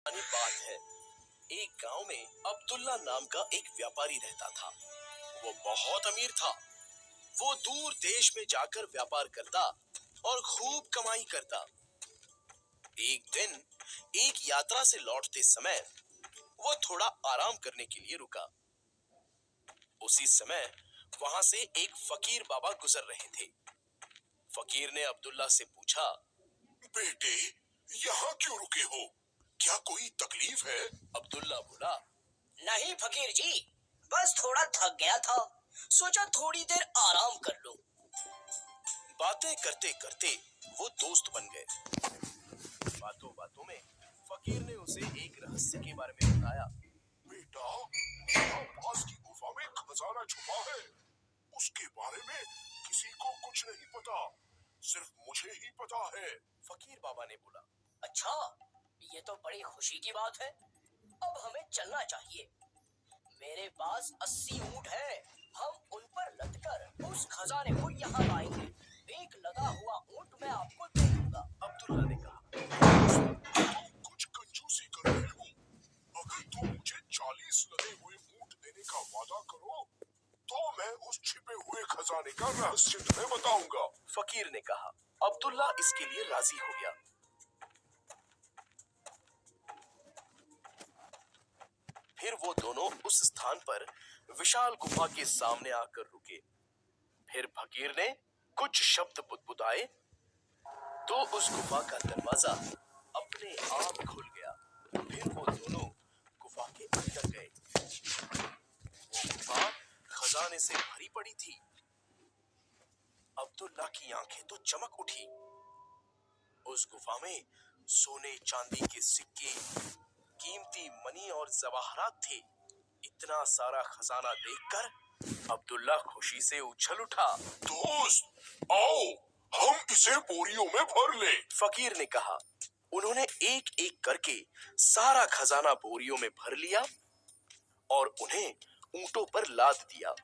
बात है, एक गांव में अब्दुल्ला नाम का एक व्यापारी रहता था। वो बहुत अमीर था। वो दूर देश में जाकर व्यापार करता और खूब कमाई करता। एक दिन एक यात्रा से लौटते समय वो थोड़ा आराम करने के लिए रुका। उसी समय वहां से एक फकीर बाबा गुजर रहे थे। फकीर ने अब्दुल्ला से पूछा, बेटे, यहाँ क्यों रुके हो? क्या कोई तकलीफ है? अब्दुल्ला बोला, नहीं फकीर जी, बस थोड़ा थक गया था, सोचा थोड़ी देर आराम कर लूं। बातें करते करते वो दोस्त बन गए। बातों बातों में फकीर ने उसे एक रहस्य के बारे में बताया। बेटा, यहाँ पास की गुफा में खजाना छुपा है। उसके बारे में किसी को कुछ नहीं पता, सिर्फ मुझे ही पता है। फकीर बाबा ने बोला, अच्छा, ये तो बड़ी खुशी की बात है। अब हमें चलना चाहिए। मेरे पास 80 ऊंट है, हम उन पर लदकर उस खजाने को यहाँ लाएंगे। एक लदा हुआ ऊंट मैं आपको दे दूंगा। अब्दुल्ला ने कहा, तुम कुछ कंजूसी कर रहे हो। अगर तुम मुझे 40 लदे हुए ऊंट देने का वादा करो, तो मैं उस छिपे हुए खजाने का रहस्य तुम्हें बताऊंगा। फकीर ने कहा। अब्दुल्ला इसके लिए राजी हो गया। फिर वो दोनों उस स्थान पर विशाल गुफा के सामने आकर रुके। फिर फकीर ने कुछ शब्द बुदबुदाए तो उस गुफा का दरवाजा अपने आप खुल गया। फिर वो दोनों गुफा के अंदर गए। वो गुफा खजाने से भरी पड़ी थी। अब्दुल्ला की आंखें तो चमक उठी। उस गुफा में सोने चांदी के सिक्के, कीमती मनी और जवाहरात थे। इतना सारा खजाना देखकर अब्दुल्ला खुशी से उछल उठा। दोस्त, आओ, हम इसे बोरियों में भर ले। फकीर ने कहा। उन्होंने एक एक करके सारा खजाना बोरियों में भर लिया और उन्हें ऊंटों पर लाद दिया।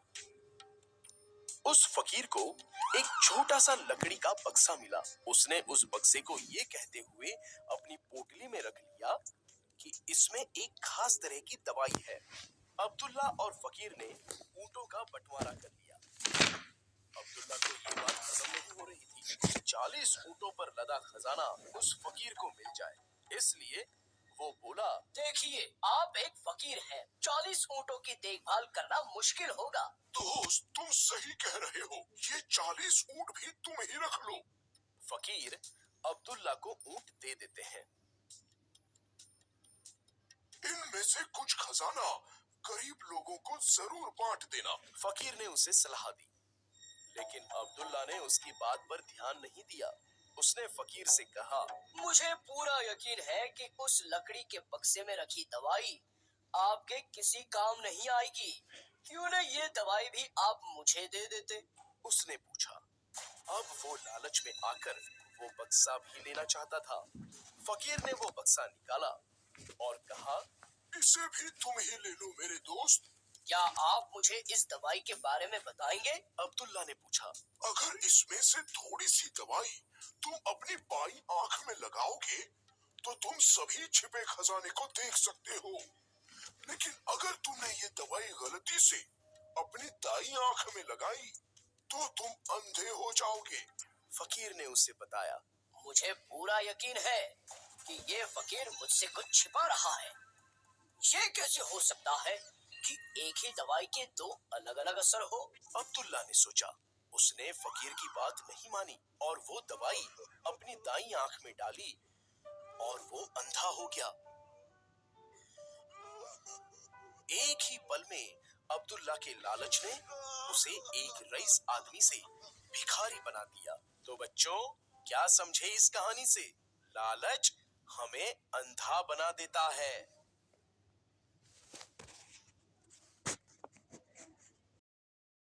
उस फकीर को एक छोटा सा लकड़ी का बक्सा मिला। उसने उस बक्से को ये कहते हुए अपनी पोटली में रख लिया कि इसमें एक खास तरह की दवाई है। अब्दुल्ला और फकीर ने ऊंटों का बंटवारा कर लिया। अब्दुल्ला को ये बात हजम नहीं हो रही थी। 40 ऊंटों पर लदा खजाना उस फकीर को मिल जाए, इसलिए वो बोला, देखिए, आप एक फकीर हैं, 40 ऊंटों की देखभाल करना मुश्किल होगा। दोस्त, तुम सही कह रहे हो। ये 40 ऊंट भी तुम ही रख लो। फकीर अब्दुल्ला को ऊंट दे देते हैं। इनमें से कुछ खजाना गरीब लोगों को जरूर बांट देना। फकीर ने उसे सलाह दी, लेकिन अब्दुल्ला ने उसकी बात पर ध्यान नहीं दिया। उसने फकीर से कहा, मुझे पूरा यकीन है कि उस लकड़ी के बक्से में रखी दवाई आपके किसी काम नहीं आएगी। क्यों न ये दवाई भी आप मुझे दे देते? उसने पूछा। अब वो लालच में आकर वो बक्सा भी लेना चाहता था। फकीर ने वो बक्सा निकाला और कहा, इसे भी तुम ही ले लो मेरे दोस्त। क्या आप मुझे इस दवाई के बारे में बताएंगे? अब्दुल्ला ने पूछा। अगर इसमें से थोड़ी सी दवाई तुम अपनी बाई आंख में लगाओगे, तो तुम सभी छिपे खजाने को देख सकते हो। लेकिन अगर तुमने ये दवाई गलती से अपनी दाई आंख में लगाई, तो तुम अंधे हो जाओगे। फकीर ने उसे बताया। मुझे पूरा यकीन है कि ये फकीर मुझसे कुछ छिपा रहा है। ये कैसे हो सकता है कि एक ही दवाई के दो अलग अलग असर हो? अब्दुल्ला ने सोचा। उसने फकीर की बात नहीं मानी और वो दवाई अपनी दाईं आंख में डाली और वो अंधा हो गया। एक ही पल में अब्दुल्ला के लालच ने उसे एक रईस आदमी से भिखारी बना दिया। तो बच्चों, क्या समझे इस कहानी से? लालच हमें अंधा बना देता है।